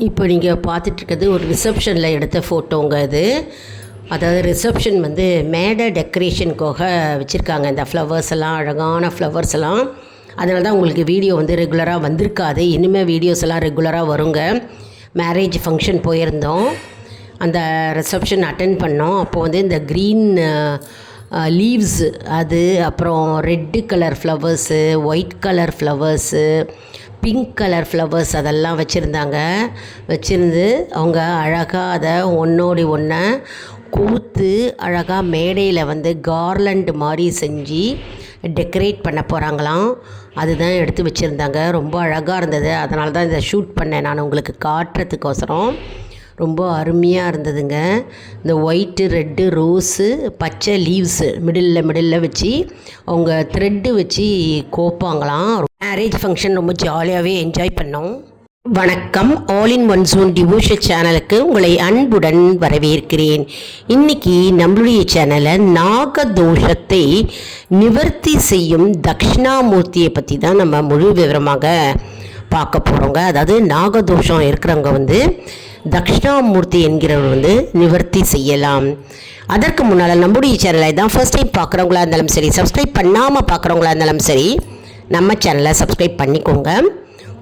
இப்போ நீங்கள் பார்த்துட்ருக்கிறது ஒரு ரிசப்ஷனில் எடுத்த ஃபோட்டோங்க இது. அதாவது ரிசப்ஷன் வந்து மேடை டெக்கரேஷனுக்காக வச்சுருக்காங்க. இந்த ஃப்ளவர்ஸ் எல்லாம், அழகான ஃப்ளவர்ஸ் எல்லாம். அதனால தான் உங்களுக்கு வீடியோ வந்து ரெகுலராக வந்திருக்காது. இனிமேல் வீடியோஸ் எல்லாம் ரெகுலராக வருங்க. மேரேஜ் ஃபங்க்ஷன் போயிருந்தோம், அந்த ரிசப்ஷன் அட்டென்ட் பண்ணோம். அப்போது வந்து இந்த க்ரீன் லீவ்ஸ், அது அப்புறம் red colour flowers, white colour flowers, pink colour flowers அதெல்லாம் வச்சுருந்து அவங்க அழகாக அதை ஒன்றோடி ஒன்றை கூத்து அழகாக மேடையில் வந்து கார்லண்ட் மாதிரி செஞ்சு டெக்கரேட் பண்ண போகிறாங்களாம். அதுதான் எடுத்து வச்சுருந்தாங்க. ரொம்ப அழகாக இருந்தது. அதனால தான் இதை ஷூட் பண்ணேன் நான் உங்களுக்கு காட்டுறதுக்கோசரம். ரொம்ப அருமையாக இருந்ததுங்க. இந்த ஒயிட்டு, ரெட்டு, ரோஸு, பச்சை லீவ்ஸு மிடில் வச்சு அவங்க த்ரெட்டு வச்சு கோப்பாங்களாம். மேரேஜ் ஃபங்க்ஷன் ரொம்ப ஜாலியாகவே என்ஜாய் பண்ணோம். வணக்கம், all in one zone devotion சேனலுக்கு உங்களை அன்புடன் வரவேற்கிறேன். இன்றைக்கி நம்மளுடைய சேனலில் நாகதோஷத்தை நிவர்த்தி செய்யும் தட்சிணாமூர்த்தியை பற்றி தான் நம்ம முழு விவரமாக பார்க்க போகிறோங்க. அதாவது நாகதோஷம் இருக்கிறவங்க வந்து தட்சிணாமூர்த்தி என்கிறவர் வந்து நிவர்த்தி செய்யலாம். அதற்கு முன்னால் நம்முடைய சேனலை தான் ஃபர்ஸ்ட் டைம் பார்க்குறவங்களா இருந்தாலும் சரி, சப்ஸ்கிரைப் பண்ணாமல் பார்க்குறவங்களா இருந்தாலும் சரி, நம்ம சேனலை சப்ஸ்கிரைப் பண்ணிக்கோங்க.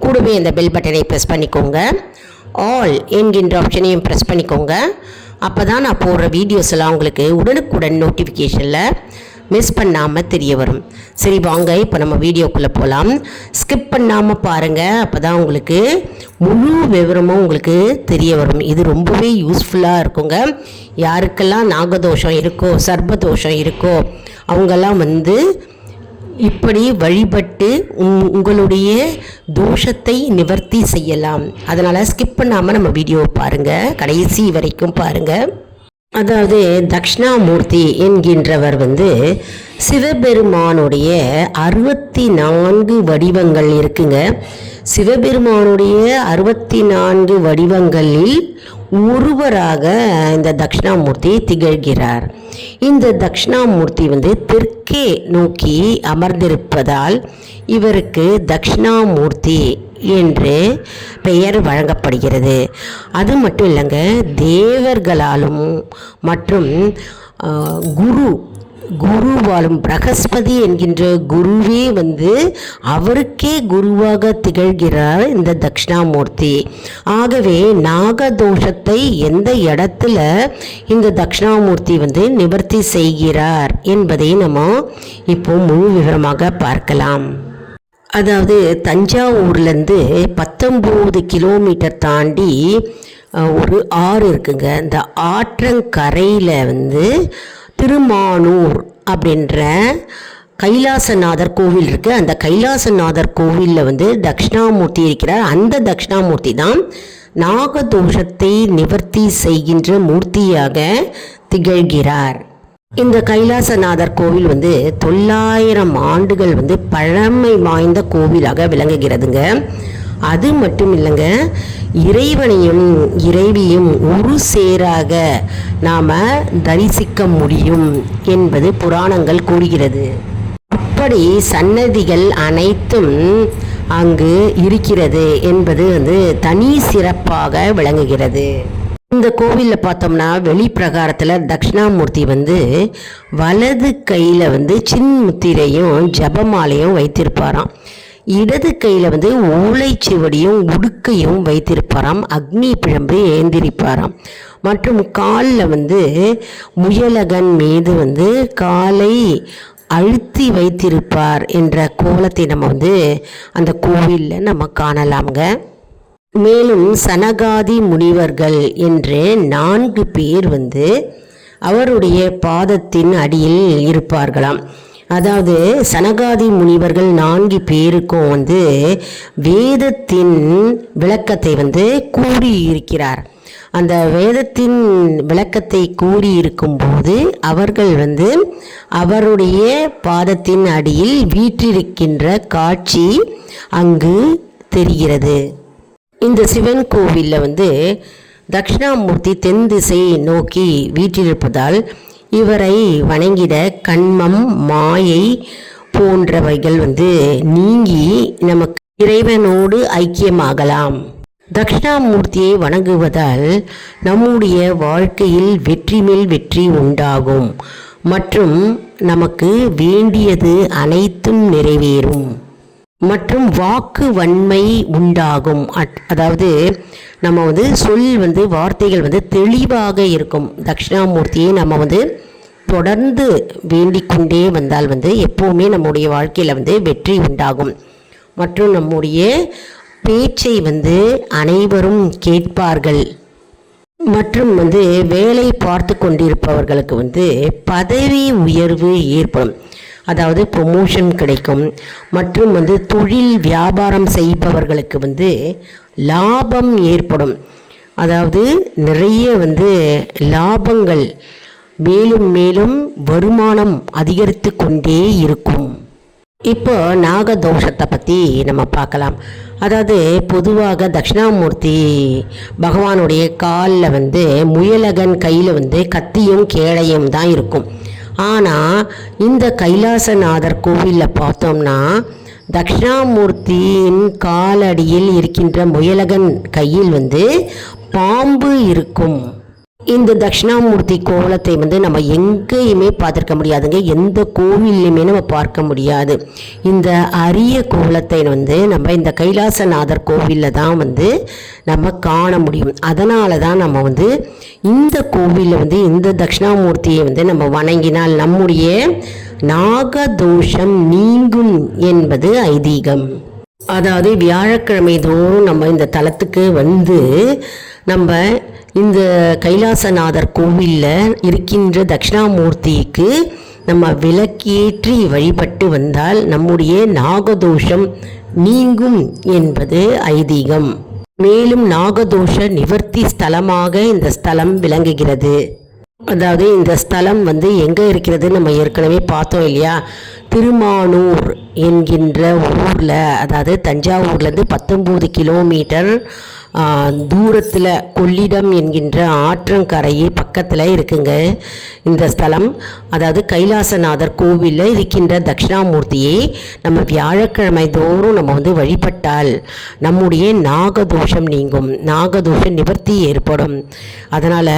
கூடவே இந்த பெல் பட்டனை ப்ரெஸ் பண்ணிக்கோங்க. ஆல் என்கின்ற ஆப்ஷனையும் ப்ரெஸ் பண்ணிக்கோங்க. அப்போ தான் நான் போடுற வீடியோஸ் எல்லாம் உங்களுக்கு உடனுக்குடன் நோட்டிஃபிகேஷனில் மிஸ் பண்ணாமல் தெரிய வரும். சரி வாங்க, இப்போ நம்ம வீடியோக்குள்ளே போகலாம். ஸ்கிப் பண்ணாமல் பாருங்கள், அப்போ தான் உங்களுக்கு முழு விவரமும் உங்களுக்கு தெரிய வரும். இது ரொம்பவே யூஸ்ஃபுல்லாக இருக்குங்க. யாருக்கெல்லாம் நாகதோஷம் இருக்கோ, சர்ப்பதோஷம் இருக்கோ, அவங்கெல்லாம் வந்து இப்படி வழிபட்டு உங்களுடைய தோஷத்தை நிவர்த்தி செய்யலாம். அதனால் ஸ்கிப் பண்ணாமல் நம்ம வீடியோவை பாருங்கள், கடைசி வரைக்கும் பாருங்கள். அதாவது தட்சிணாமூர்த்தி என்கின்றவர் வந்து சிவபெருமானுடைய 64 வடிவங்கள் இருக்குங்க. சிவபெருமானுடைய 64 வடிவங்களில் ஒருவராக இந்த தட்சிணாமூர்த்தி திகழ்கிறார். இந்த தட்சிணாமூர்த்தி வந்து தெற்கே நோக்கி அமர்ந்திருப்பதால் இவருக்கு தட்சிணாமூர்த்தி என்று பெயர் வழங்கப்படுகிறது. அது மட்டும் இல்லைங்க, தேவர்களாலும் மற்றும் குருவாலும் பிரகஸ்பதி என்கின்ற குருவே வந்து அவருக்கே குருவாக திகழ்கிறார் இந்த தட்சிணாமூர்த்தி. ஆகவே நாகதோஷத்தை எந்த இடத்துல இந்த தட்சிணாமூர்த்தி வந்து நிவர்த்தி செய்கிறார் என்பதை நம்ம இப்போ முழு விவரமாக பார்க்கலாம். அதாவது தஞ்சாவூர்லேருந்து 19 கிலோமீட்டர் தாண்டி ஒரு ஆறு இருக்குங்க. இந்த ஆற்றங்கரையில் வந்து திருமானூர் அப்படின்ற கைலாசநாதர் கோவில் இருக்குது. அந்த கைலாசநாதர் கோவிலில் வந்து தட்சிணாமூர்த்தி இருக்கிறார். அந்த தட்சிணாமூர்த்தி தான் நாகதோஷத்தை நிவர்த்தி செய்கின்ற மூர்த்தியாக திகழ்கிறார். இந்த கைலாசநாதர் கோவில் வந்து 900 ஆண்டுகள் வந்து பழமை வாய்ந்த கோவிலாக விளங்குகிறதுங்க. அது மட்டும் இல்லைங்க, இறைவனையும் இறைவியும் ஒரு சேராக நாம் தரிசிக்க முடியும் என்பது புராணங்கள் கூறுகிறது. அப்படி சன்னதிகள் அனைத்தும் அங்கு இருக்கிறது என்பது வந்து தனி சிறப்பாக விளங்குகிறது. இந்த கோவிலில் பார்த்தோம்னா வெளிப்பிரகாரத்தில் தட்சிணாமூர்த்தி வந்து வலது கையில் வந்து சின்முத்திரையும் ஜபமாலையும் வைத்திருப்பாராம். இடது கையில் வந்து ஓலைச்சுவடியும் உடுக்கையும் வைத்திருப்பாராம். அக்னி பிழம்பு ஏந்திரிப்பாராம். மற்றும் காலில் வந்து முயலகன் மீது வந்து காலை அழுத்தி வைத்திருப்பார் என்ற கோலத்தை நம்ம வந்து அந்த கோவிலில் நம்ம காணலாம்ங்க. மேலும் சனகாதி முனிவர்கள் என்று 4 பேர் வந்து அவருடைய பாதத்தின் அடியில் இருப்பார்களாம். அதாவது சனகாதி முனிவர்கள் 4 பேருக்கும் வந்து வேதத்தின் விளக்கத்தை வந்து கூறியிருக்கிறார். அந்த வேதத்தின் விளக்கத்தை கூறியிருக்கும்போது அவர்கள் வந்து அவருடைய பாதத்தின் அடியில் வீற்றிருக்கின்ற காட்சி அங்கு தெரிகிறது. இந்த சிவன் கோவிலில் வந்து தட்சிணாமூர்த்தி தென் திசை நோக்கி வீற்றிருப்பதால் இவரை வணங்கிட கண்மம், மாயை போன்றவைகள் வந்து நீங்கி நமக்கு இறைவனோடு ஐக்கியமாகலாம். தட்சிணாமூர்த்தியை வணங்குவதால் நம்முடைய வாழ்க்கையில் வெற்றி மேல் வெற்றி உண்டாகும் மற்றும் நமக்கு வேண்டியது அனைத்தும் நிறைவேறும் மற்றும் வாக்கு வன்மை உண்டாகும். அதாவது நம்ம சொல் வார்த்தைகள் தெளிவாக இருக்கும். தட்சிணாமூர்த்தியை நம்ம தொடர்ந்து வேண்டிக் கொண்டே வந்தால் எப்போவுமே நம்முடைய வாழ்க்கையில் வெற்றி உண்டாகும் மற்றும் நம்முடைய பேச்சை அனைவரும் கேட்பார்கள் மற்றும் வேலை பார்த்து கொண்டிருப்பவர்களுக்கு பதவி உயர்வு ஏற்படும். அதாவது ப்ரொமோஷன் கிடைக்கும் மற்றும் தொழில் வியாபாரம் செய்பவர்களுக்கு லாபம் ஏற்படும். அதாவது நிறைய லாபங்கள் மேலும் மேலும் வருமானம் அதிகரித்து கொண்டே இருக்கும். இப்போ நாகதோஷத்தை பற்றி நம்ம பார்க்கலாம். அதாவது பொதுவாக தட்சிணாமூர்த்தி பகவானுடைய காலில் முயலகன் கையில் கத்தியும் கேளையும் தான் இருக்கும். ஆனால் இந்த கைலாசநாதர் கோவிலில் பார்த்தோம்னா தட்சிணாமூர்த்தியின் காலடியில் இருக்கின்ற முயலகன் கையில் பாம்பு இருக்கும். இந்த தட்சிணாமூர்த்தி கோலத்தை நம்ம எங்கேயுமே பார்த்துருக்க முடியாதுங்க. எந்த கோவில்லையுமே நம்ம பார்க்க முடியாது. இந்த அரிய கோலத்தை நம்ம இந்த கைலாசநாதர் கோவிலில் தான் நம்ம காண முடியும். அதனால தான் நம்ம இந்த கோவிலில் இந்த தட்சிணாமூர்த்தியை நம்ம வணங்கினால் நம்முடைய நாகதோஷம் நீங்கும் என்பது ஐதீகம். அதாவது வியாழக்கிழமை தோறும் நம்ம இந்த தலத்துக்கு நம்ம இந்த கைலாசநாதர் கோவிலில் இருக்கின்ற தட்சிணாமூர்த்திக்கு நம்ம விளக்கேற்றி வழிபட்டு வந்தால் நம்முடைய நாகதோஷம் நீங்கும் என்பது ஐதீகம். மேலும் நாகதோஷ நிவர்த்தி ஸ்தலமாக இந்த ஸ்தலம் விளங்குகிறது. அதாவது இந்த ஸ்தலம் எங்கே இருக்கிறது நம்ம ஏற்கனவே பார்த்தோம் இல்லையா? திருமானூர் என்கின்ற ஊரில், அதாவது தஞ்சாவூர்லேருந்து 19 கிலோமீட்டர் தூரத்தில் கொள்ளிடம் என்கின்ற ஆற்றங்கரையை பக்கத்தில் இருக்குங்க இந்த ஸ்தலம். அதாவது கைலாசநாதர் கோவிலில் இருக்கின்ற தட்சிணாமூர்த்தியை நம்ம வியாழக்கிழமை தோறும் நம்ம வழிபட்டால் நம்முடைய நாகதோஷம் நீங்கும், நாகதோஷ நிவர்த்தி ஏற்படும். அதனால்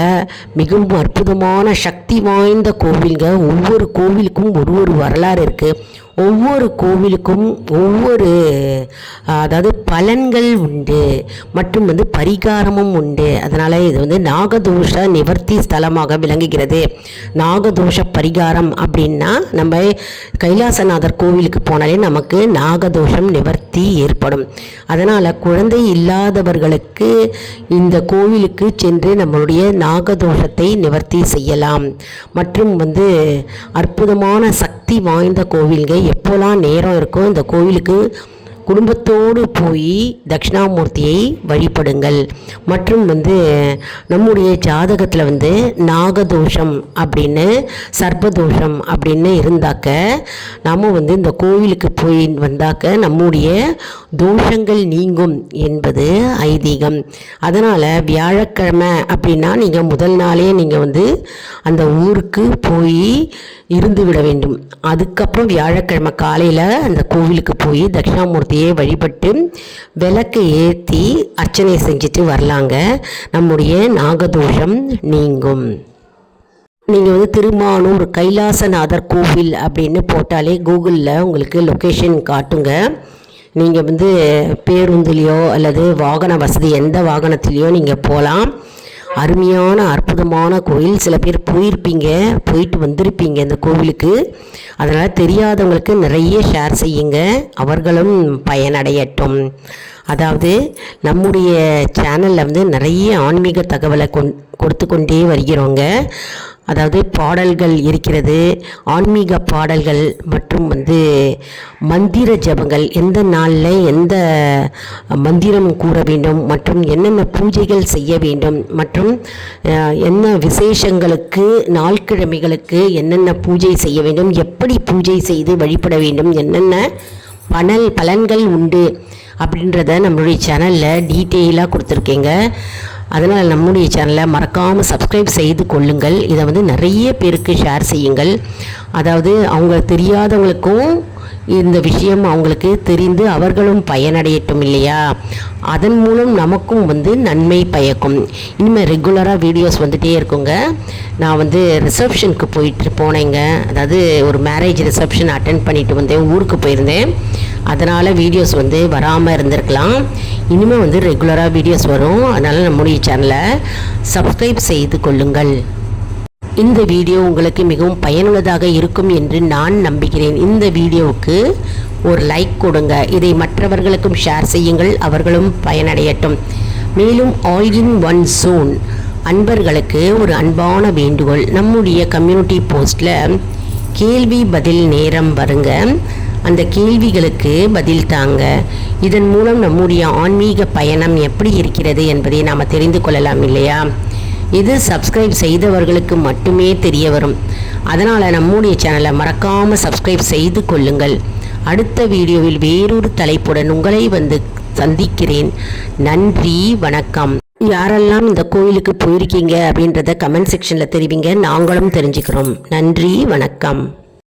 மிகவும் அற்புதமான சக்தி வாய்ந்த கோவில்ங்க. ஒவ்வொரு கோவிலுக்கும் ஒரு வரலாறு இருக்குது. ஒவ்வொரு கோவிலுக்கும் ஒவ்வொரு அதாவது பலன்கள் உண்டு மற்றும் பரிகாரமும் உண்டு. அதனால் இது நாகதோஷ நிவர்த்தி ஸ்தலமாக விளங்குகிறது. நாகதோஷ பரிகாரம் அப்படின்னா நம்ம கைலாசநாதர் கோவிலுக்கு போனாலே நமக்கு நாகதோஷம் நிவர்த்தி ஏற்படும். அதனால் குழந்தை இல்லாதவர்களுக்கு இந்த கோவிலுக்கு சென்று நம்மளுடைய நாகதோஷத்தை நிவர்த்தி செய்யலாம். மற்றும் அற்புதமான சக்தி வாய்ந்த கோவில்கள். எப்போலாம் நேரம் இருக்கோ இந்த கோவிலுக்கு குடும்பத்தோடு போய் தட்சிணாமூர்த்தியை வழிபடுங்கள். மற்றும் நம்முடைய ஜாதகத்தில் நாகதோஷம் அப்படின்னு சர்ப்பதோஷம் அப்படின்னு இருந்தாக்க நம்ம இந்த கோவிலுக்கு போய் வந்தாக்க நம்முடைய தோஷங்கள் நீங்கும் என்பது ஐதீகம். அதனால் வியாழக்கிழமை அப்படின்னா நீங்கள் முதல் நாளே நீங்கள் அந்த ஊருக்கு போய் இருந்து விட வேண்டும். அதுக்கப்புறம் வியாழக்கிழமை காலையில் அந்த கோவிலுக்கு போய் தட்சிணாமூர்த்தியை வழிபட்டு விளக்கு ஏற்றி அர்ச்சனை செஞ்சுட்டு வரலாங்க. நம்முடைய நாகதோஷம் நீங்கும். நீங்கள் திருமானூர் கைலாசநாதர் கோவில் அப்படின்னு போட்டாலே கூகுளில் உங்களுக்கு லொக்கேஷன் காட்டுங்க. நீங்கள் பேருந்துலேயோ அல்லது வாகன வசதி எந்த வாகனத்திலையோ நீங்கள் போகலாம். அருமையான அற்புதமான கோயில். சில பேர் போயிட்டு வந்திருப்பீங்க இந்த கோவிலுக்கு. அதனால் தெரியாதவங்களுக்கு நிறைய ஷேர் செய்யுங்க, அவர்களும் பயனடையட்டும். அதாவது நம்முடைய சேனலில் நிறைய ஆன்மீக தகவலை கொடுத்து கொண்டே வருகிறோங்க. அதாவது பாடல்கள் இருக்கிறது, ஆன்மீக பாடல்கள் மற்றும் மந்திர ஜபங்கள், எந்த நாளில் எந்த மந்திரம் கூற வேண்டும் மற்றும் என்னென்ன பூஜைகள் செய்ய வேண்டும் மற்றும் என்ன விசேஷங்களுக்கு நாள்கிழமைகளுக்கு என்னென்ன பூஜை செய்ய வேண்டும், எப்படி பூஜை செய்து வழிபட வேண்டும், என்னென்ன பலன்கள் உண்டு அப்படின்றத நம்மளுடைய சேனலில் டீட்டெயிலாக கொடுத்துருக்கேங்க. அதனால் நம்முடைய சேனலை மறக்காமல் சப்ஸ்கிரைப் செய்து கொள்ளுங்கள். இதை நிறைய பேருக்கு ஷேர் செய்யுங்கள். அதாவது அவங்க தெரியாதவங்களுக்கும் இந்த விஷயம் அவங்களுக்கு தெரிந்து அவர்களும் பயனடையட்டும் இல்லையா? அதன் மூலம் நமக்கும் நன்மை பயக்கும். இனிமேல் ரெகுலராக வீடியோஸ் வந்துகிட்டே இருக்குங்க. நான் ரிசப்ஷனுக்கு போனேங்க. அதாவது ஒரு மேரேஜ் ரிசப்ஷன் அட்டென்ட் பண்ணிட்டு வந்தேன், ஊருக்கு போயிருந்தேன். அதனால் வீடியோஸ் வராமல் இருந்திருக்கலாம். இனிமேல் ரெகுலராக வீடியோஸ் வரும். அதனால் நம்முடைய சேனலை சப்ஸ்கிரைப் செய்து கொள்ளுங்கள். இந்த வீடியோ உங்களுக்கு மிகவும் பயனுள்ளதாக இருக்கும் என்று நான் நம்புகிறேன். இந்த வீடியோவுக்கு ஒரு லைக் கொடுங்க. இதை மற்றவர்களுக்கும் ஷேர் செய்யுங்கள், அவர்களும் பயனடையட்டும். மேலும் ஆல் இன் ஒன் ஜோன் அன்பர்களுக்கு ஒரு அன்பான வேண்டுகோள். நம்முடைய கம்யூனிட்டி போஸ்ட்டில் கேள்வி பதில் நேரம் வருங்க. அந்த கேள்விகளுக்கு பதில் தாங்க. இதன் மூலம் நம்முடைய ஆன்மீக பயணம் எப்படி இருக்கிறது என்பதை நாம் தெரிந்து கொள்ளலாம் இல்லையா? இது சப்ஸ்கிரைப் செய்தவர்களுக்கு மட்டுமே தெரிய வரும். அதனால் நம்முடைய சேனலை மறக்காமல் சப்ஸ்கிரைப் செய்து கொள்ளுங்கள். அடுத்த வீடியோவில் வேறொரு தலைப்புடன் உங்களை சந்திக்கிறேன். நன்றி, வணக்கம். யாரெல்லாம் இந்த கோயிலுக்கு போயிருக்கீங்க அப்படின்றத கமெண்ட் செக்ஷனில் தெரிவிங்க, நாங்களும் தெரிஞ்சுக்கிறோம். நன்றி, வணக்கம்.